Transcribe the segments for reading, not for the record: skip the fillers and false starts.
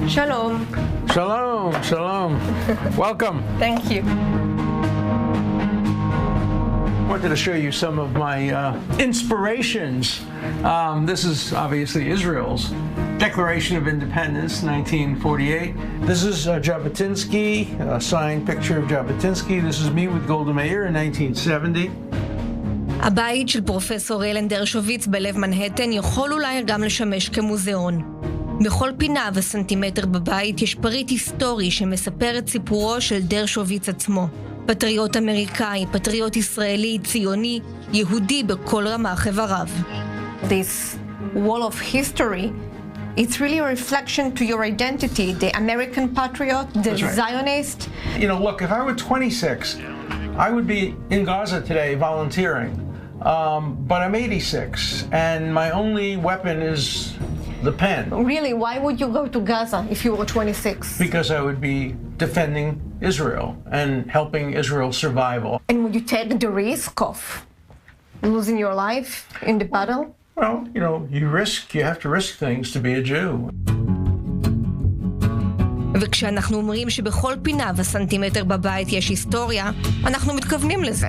Shalom. Shalom, shalom. Welcome. Thank you. I wanted to show you some of my inspirations. This is obviously Israel's Declaration of Independence, 1948. This is Jabotinsky, a signed picture of Jabotinsky. This is me with Golda Meir in 1970. הבית של פרופסור דרשוביץ בלב מנהטן יכול אולי גם לשמש כמוזיאון. בכל פינה וסנטימטר בבית יש פריט היסטורי שמספר את סיפורו של דרשוביץ עצמו. פטריוט אמריקאי, פטריוט ישראלי, ציוני, יהודי בכל רמ"ח איבריו. This wall of history, it's really a reflection to your identity, the American patriot, the Zionist. You know, look, if I were 26, I would be in Gaza today volunteering. But I'm 86, and my only weapon is the pen. Really, why would you go to Gaza if you were 26? Because I would be defending Israel and helping Israel's survival. And would you take the risk of losing your life in the battle? Well, you know, you have to risk things to be a Jew. וכשאנחנו אומרים שבכל פינה וסנטימטר בבית יש היסטוריה, אנחנו מתכוונים לזה,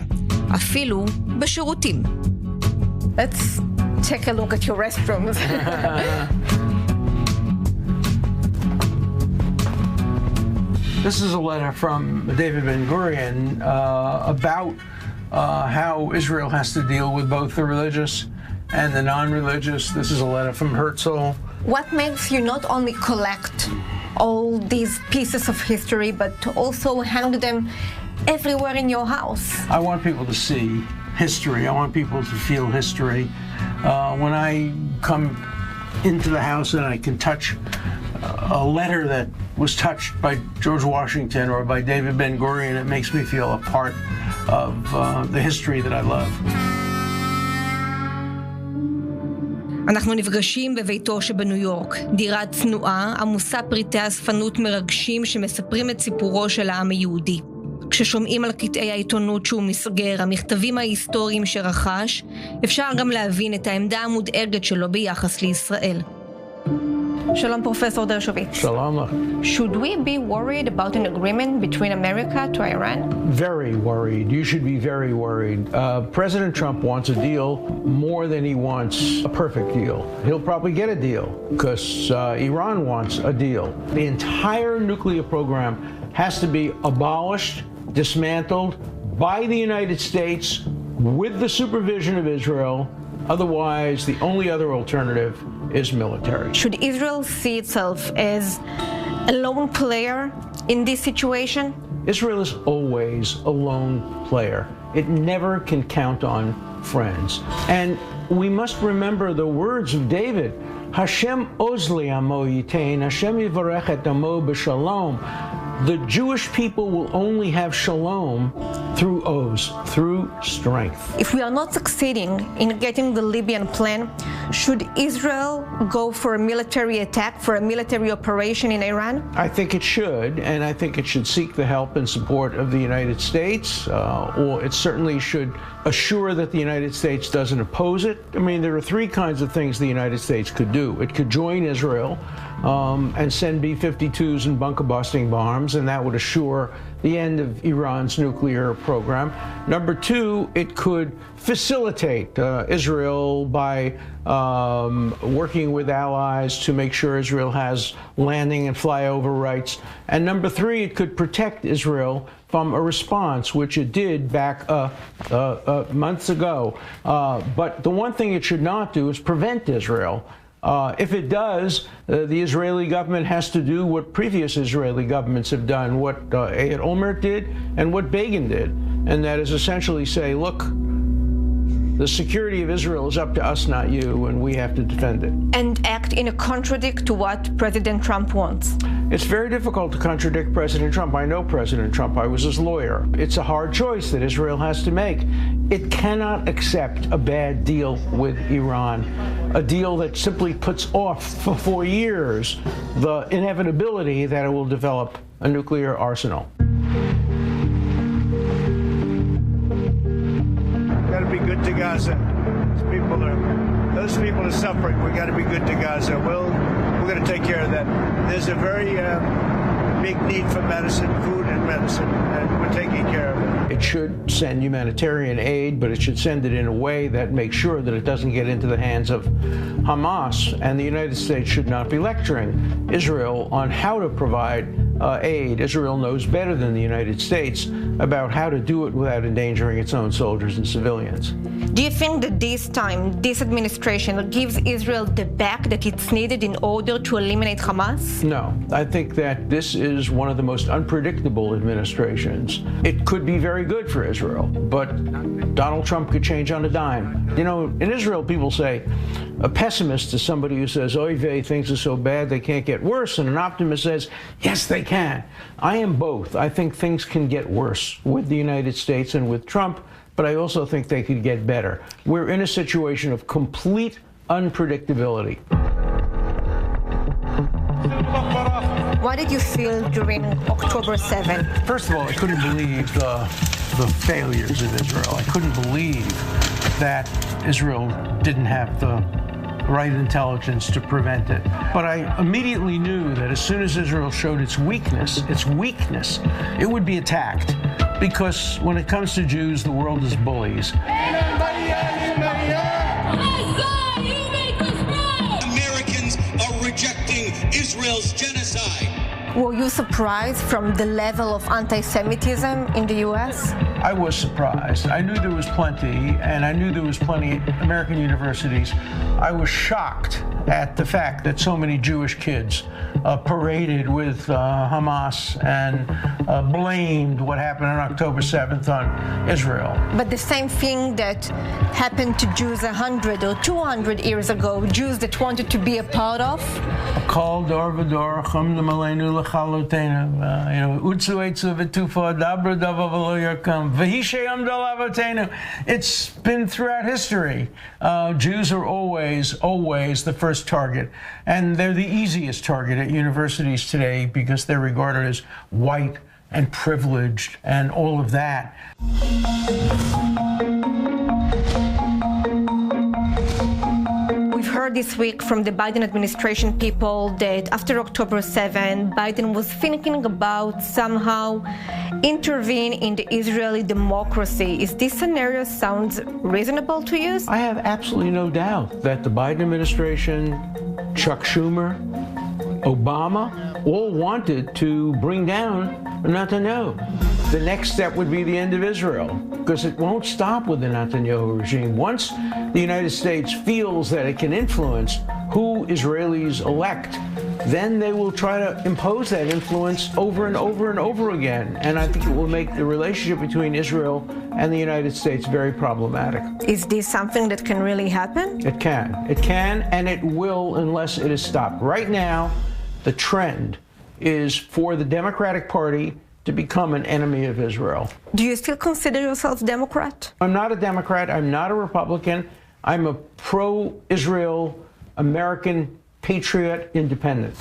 אפילו בשירותים. Let's take a look at your restrooms. This is a letter from David Ben-Gurion about how Israel has to deal with both the religious and the non-religious. This is a letter from Herzl. What makes you not only collect all these pieces of history, but to also hang them everywhere in your house? I want people to see history. I want people to feel history. When I come into the house and I can touch a letter that was touched by George Washington or by David Ben-Gurion, it makes me feel a part of the history that I love. אנחנו נפגשים בביתו שבניו יורק, דירה צנועה, עמוסה פריטי אספנות מרגשים שמספרים את סיפורו של העם היהודי. כששומעים על קטעי העיתונות שהוא מסגר, המכתבים ההיסטוריים שרכש, אפשר גם להבין את העמדה המודאגת שלו ביחס לישראל. Shalom, Professor Dershowitz. Shalom. Should we be worried about an agreement between America to Iran? Very worried. You should be very worried. President Trump wants a deal more than he wants a perfect deal. He'll probably get a deal because Iran wants a deal. The entire nuclear program has to be abolished, dismantled by the United States with the supervision of Israel. Otherwise, the only other alternative is military. Should Israel see itself as a lone player in this situation? Israel is always a lone player. It never can count on friends. And we must remember the words of David, Hashem ozli amo yitain, Hashem yivarech et amo b'shalom. The Jewish people will only have shalom through oz, through strength. If we are not succeeding in getting the Libyan plan, should Israel go for a military attack, for a military operation in Iran? I think it should, and I think it should seek the help and support of the United States, or it certainly should assure that the United States doesn't oppose it. I mean, there are three kinds of things the United States could do. It could join Israel and send B-52s and bunker-busting bombs, and that would assure the end of Iran's nuclear program. Number two, it could facilitate Israel by working with allies to make sure Israel has landing and flyover rights. And number three, it could protect Israel from a response, which it did back months ago. But the one thing it should not do is prevent Israel. If it does, the Israeli government has to do what previous Israeli governments have done, what Olmert did and what Begin did. And that is essentially say, look, the security of Israel is up to us, not you, and we have to defend it. And act in a contradict to what President Trump wants. It's very difficult to contradict President Trump. I know President Trump. I was his lawyer. It's a hard choice that Israel has to make. It cannot accept a bad deal with Iran, a deal that simply puts off for 4 years the inevitability that it will develop a nuclear arsenal. Got to be good to Gaza. Those people are suffering. We got to be good to Gaza. We'll We're going to take care of that. There's a very big need for medicine, food and medicine, and we're taking care of it. It should send humanitarian aid, but it should send it in a way that makes sure that it doesn't get into the hands of Hamas. And the United States should not be lecturing Israel on how to provide aid. Israel knows better than the United States about how to do it without endangering its own soldiers and civilians. Do you think that this time, this administration gives Israel the back that it's needed in order to eliminate Hamas? No. I think that this is one of the most unpredictable administrations. It could be very good for Israel, but Donald Trump could change on a dime. You know, in Israel, people say a pessimist is somebody who says, oy vey, things are so bad they can't get worse, and an optimist says, yes, they can. I am both. I think things can get worse with the United States and with Trump, but I also think they could get better. We're in a situation of complete unpredictability. What did you feel during October 7th? First of all, I couldn't believe the failures of Israel. I couldn't believe that Israel didn't have the right intelligence to prevent it. But I immediately knew that as soon as Israel showed its weakness, it would be attacked. Because when it comes to Jews, the world is bullies. Americans are rejecting Israel's genocide. Were you surprised from the level of anti-Semitism in the U.S.? I was surprised. I knew there was plenty, and I knew there was plenty at American universities. I was shocked at the fact that so many Jewish kids paraded with Hamas and blamed what happened on October 7th on Israel. But the same thing that happened to Jews 100 or 200 years ago, Jews that wanted to be a part of? Kol dor v'dor chum d'malenu l'chalotenu, utzu etzu v'tufa dabra dava v'lo yarkam v'hi she'am d'lavotenu. It's been throughout history. Jews are always the first target, and they're the easiest target at universities today because they're regarded as white and privileged and all of that. Heard this week from the Biden administration people that after October 7, Biden was thinking about somehow intervene in the Israeli democracy. Is this scenario sounds reasonable to you? I have absolutely no doubt that the Biden administration, Chuck Schumer, Obama, all wanted to bring down Netanyahu. The next step would be the end of Israel, because it won't stop with the Netanyahu regime. Once the United States feels that it can influence who Israelis elect, then they will try to impose that influence over and over and over again. And I think it will make the relationship between Israel and the United States very problematic. Is this something that can really happen? It can. It can, and it will unless it is stopped. Right now, the trend is for the Democratic Party to become an enemy of Israel. Do you still consider yourself Democrat? I'm not a Democrat. I'm not a Republican. I'm a pro-Israel, American patriot independent.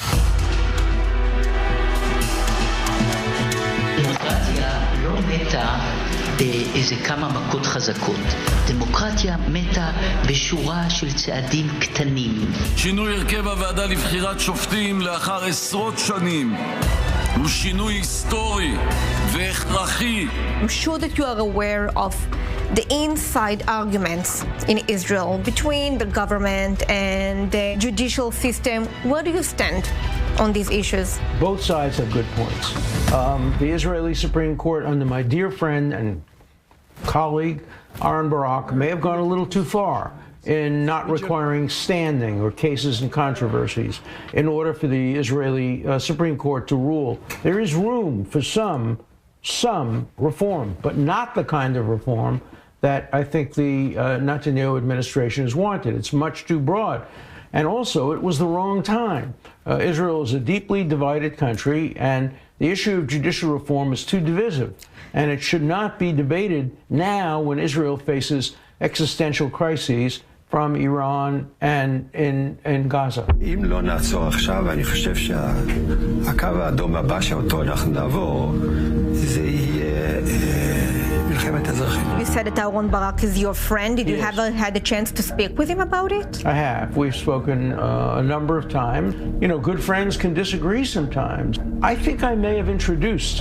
דמוקרטיה לא מתה באיזה כמה מכות חזקות. דמוקרטיה מתה בשורה של צעדים קטנים. שינוי הרכב הוועדה לבחירת שופטים לאחר עשרות שנים הוא שינוי היסטורי והכרחי. I'm sure that you are aware of the inside arguments in Israel between the government and the judicial system. Where do you stand on these issues? Both sides have good points. The Israeli Supreme Court, under my dear friend and colleague Aaron Barak, may have gone a little too far in not requiring standing or cases and controversies in order for the Israeli Supreme Court to rule. There is room for some reform, but not the kind of reform that I think the Netanyahu administration has wanted. It's much too broad. And also, it was the wrong time. Israel is a deeply divided country, and the issue of judicial reform is too divisive. And it should not be debated now when Israel faces existential crises from Iran and in Gaza. אם לא נעצור עכשיו, אני חושב שהקו האדום הבא שאותו אנחנו נעבור, זה יהיה מלחמת אזרחים. You said that Aaron Barak is your friend. Did you Yes. ever had a chance to speak with him about it? I have. We've spoken a number of times. You know, good friends can disagree sometimes. I think I may have introduced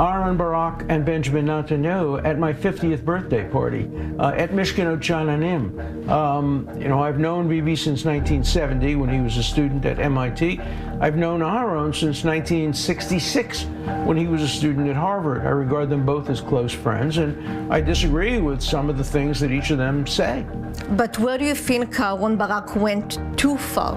Aaron Barak and Benjamin Netanyahu at my 50th birthday party at Mishkanot Shananim. You know, I've known Bibi since 1970 when he was a student at MIT. I've known Aaron since 1966 when he was a student at Harvard. I regard them both as close friends, and I disagree with some of the things that each of them say. But where do you think Aaron Barak went too far?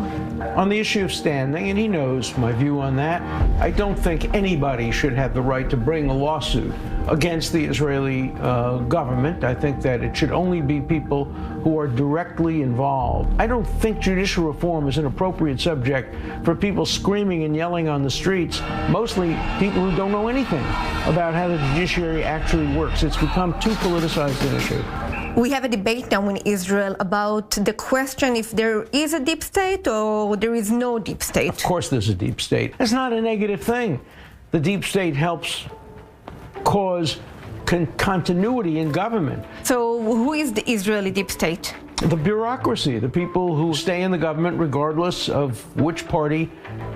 On the issue of standing, and he knows my view on that, I don't think anybody should have the right to bring a lawsuit against the Israeli government. I think that it should only be people who are directly involved. I don't think judicial reform is an appropriate subject for people screaming and yelling on the streets, mostly people who don't know anything about how the judiciary actually works. It's become too politicized an issue. We have a debate now in Israel about the question if there is a deep state or there is no deep state. Of course there's a deep state. It's not a negative thing. The deep state helps cause continuity in government. So who is the Israeli deep state? The bureaucracy, the people who stay in the government regardless of which party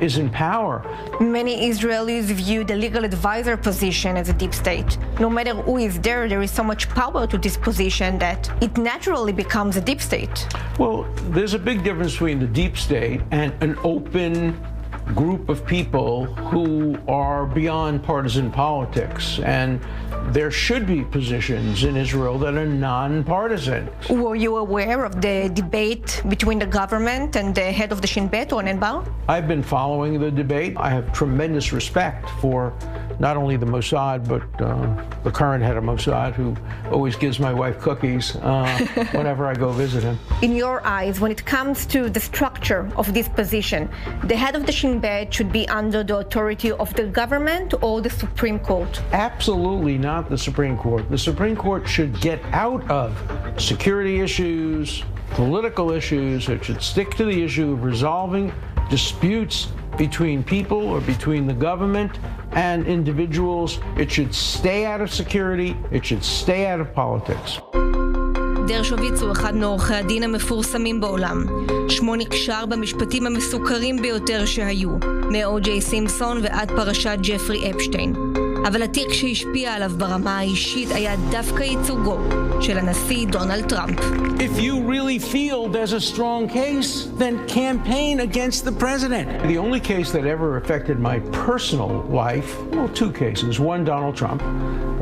is in power. Many Israelis view the legal advisor position as a deep state. No matter who is there, there is so much power to this position that it naturally becomes a deep state. Well, there's a big difference between the deep state and an open group of people who are beyond partisan politics, and there should be positions in Israel that are non-partisan. Were you aware of the debate between the government and the head of the Shin Bet, Ronen Bar? I've been following the debate. I have tremendous respect for not only the Mossad, but the current head of Mossad, who always gives my wife cookies whenever I go visit him. In your eyes, when it comes to the structure of this position, the head of the Shin Bet should be under the authority of the government or the Supreme Court? Absolutely not the Supreme Court. The Supreme Court should get out of security issues, political issues. It should stick to the issue of resolving disputes between people or between the government and individuals. It should stay out of security. It should stay out of politics. דרשוביץ הוא אחד מעורכי הדין המפורסמים בעולם. שמו נקשר במשפטים המסוכרים ביותר שהיו, מאו-ג'יי סימפסון ועד פרשת ג'פרי אפשטיין. אבל התיק שהשפיע עליו ברמה האישית היה דווקא ייצוגו של הנשיא דונלד טראמפ. If you really feel there's a strong case, then campaign against the president. The only case that ever affected my personal life, well, two cases. One, Donald Trump.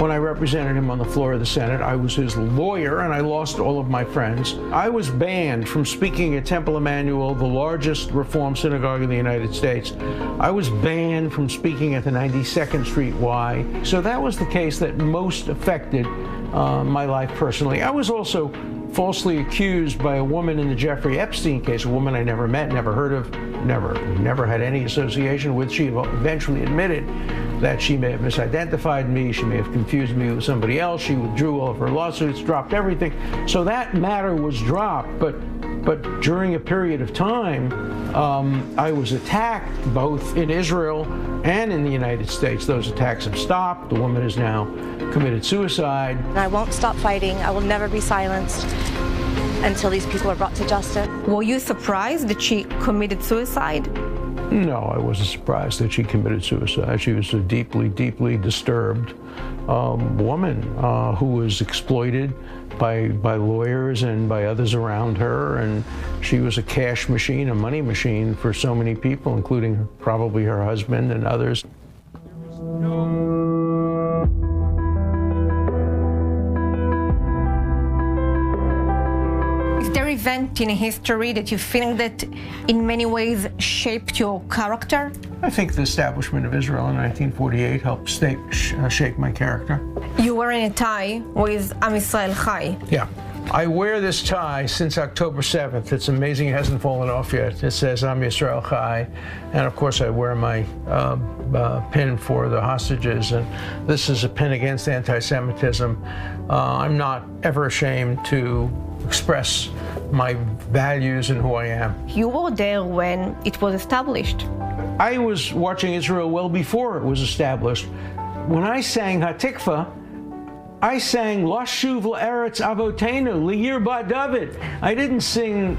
When I represented him on the floor of the Senate, I was his lawyer and I lost all of my friends. I was banned from speaking at Temple Emmanuel, the largest Reform synagogue in the United States. I was banned from speaking at the 92nd Street Y. So that was the case that most affected my life personally. I was also falsely accused by a woman in the Jeffrey Epstein case, a woman I never met, never heard of, never had any association with. She eventually admitted that she may have misidentified me, she may have confused me with somebody else, she withdrew all of her lawsuits, dropped everything. So that matter was dropped, but during a period of time, I was attacked both in Israel and in the United States. Those attacks have stopped. The woman has now committed suicide. I won't stop fighting. I will never be silenced until these people are brought to justice. Were you surprised that she committed suicide? No, I wasn't surprised that she committed suicide. She was a deeply, deeply disturbed woman who was exploited by lawyers and by others around her, and she was a cash machine, a money machine for so many people, including probably her husband and others. Is there an event in history that you think that in many ways shaped your character? I think the establishment of Israel in 1948 helped shape my character. You were in a tie with Am Yisrael Chai. Yeah. I wear this tie since October 7th. It's amazing it hasn't fallen off yet. It says Am Yisrael Chai. And of course I wear my pin for the hostages. And this is a pin against anti-Semitism. I'm not ever ashamed to express my values and who I am. You were there when it was established. I was watching Israel well before it was established. When I sang HaTikva, I sang Lashuv La'eretz Avotenu, Li'ir Bat David. I didn't sing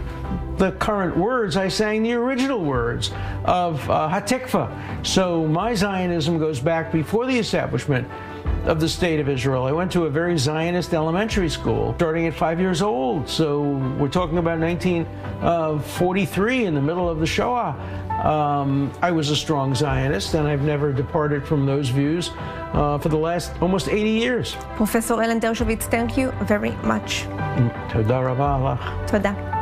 the current words, I sang the original words of Hatikva. So my Zionism goes back before the establishment of the State of Israel. I went to a very Zionist elementary school, starting at 5 years old. So we're talking about 1943, in the middle of the Shoah. I was a strong Zionist, and I've never departed from those views for the last almost 80 years. Professor Ellen Dershowitz, thank you very much. Toda rabah lach. תודה.